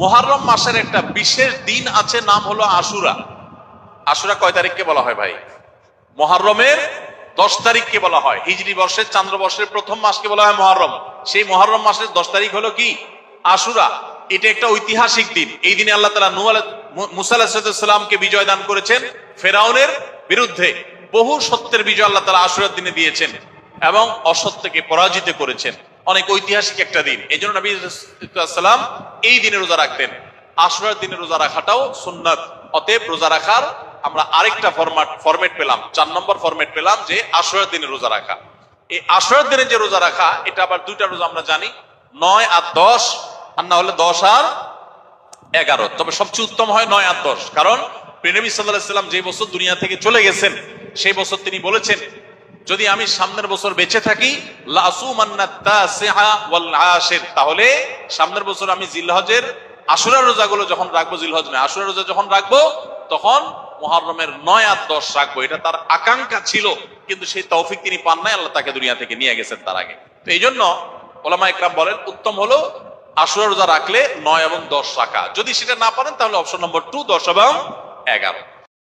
মুহররম মাসের একটা বিশেষ দিন আছে, নাম হলো আশুরা। আশুরা কয় তারিখকে বলা হয় ভাই? মুহররমের 10 তারিখকে বলা হয়। হিজরি বর্ষের চান্দ্রবর্ষের প্রথম মাসকে বলা হয় মুহররম। সেই মুহররম মাসের 10 তারিখ হলো কি? আশুরা। এটা একটা ঐতিহাসিক দিন। এই দিনে আল্লাহ তাআলা মুসা আলাইহিস সালামকে বিজয় দান করেছেন ফেরাউনের বিরুদ্ধে। বহু সত্যের বিজয় আল্লাহ তাআলা আশুরার দিনে দিয়েছেন এবং অসত্যকে পরাজিত করেছেন। অনেক ঐতিহাসিক একটা দিন। এই জন্য নবী সাল্লাম এই দিনে রোজা রাখতেন। আশুরার দিনে রোজা রাখাটাও সুন্নাত। অতএব রোজা রাখার আমরা আরেকটা ফরম্যাট পেলাম, 4 নম্বর ফরম্যাট পেলাম, যে আশুরার দিনে রোজা রাখা। এই আশুরার দিনে যে রোজা রাখা, এটা আবার দুইটা রোজা আমরা জানি, 9 আর 10, আর না হলে 10 আর 11। তবে সবচেয়ে উত্তম হয় 9 আর 10, কারণ নবী সাল্লাল্লাহু আলাইহি ওয়াসাল্লাম যে বছর দুনিয়া থেকে চলে গেছেন সেই বছর তিনি বলেছেন, যদি আমি সামনের বছর বেঁচে থাকি তাহলে সামনের বছর আমি জিলহজের আশুরা রোজাগুলো যখন রাখবো, জিলহজ নয় আশুরা রোজা যখন রাখবো, তখন মুহররমের 9 আর 10 রাখবো। এটা তার আকাঙ্ক্ষা ছিল, কিন্তু সেই তৌফিক তিনি পান নাই, আল্লাহ তাকে দুনিয়া থেকে নিয়ে গেছেন তার আগে। তো এই জন্য ওলামা ইকরাম বলেন উত্তম হলো আশুরা রোজা রাখলে 9 এবং 10 রাখা। যদি সেটা না পারেন তাহলে অপশন নম্বর 2, 10 এবং 11।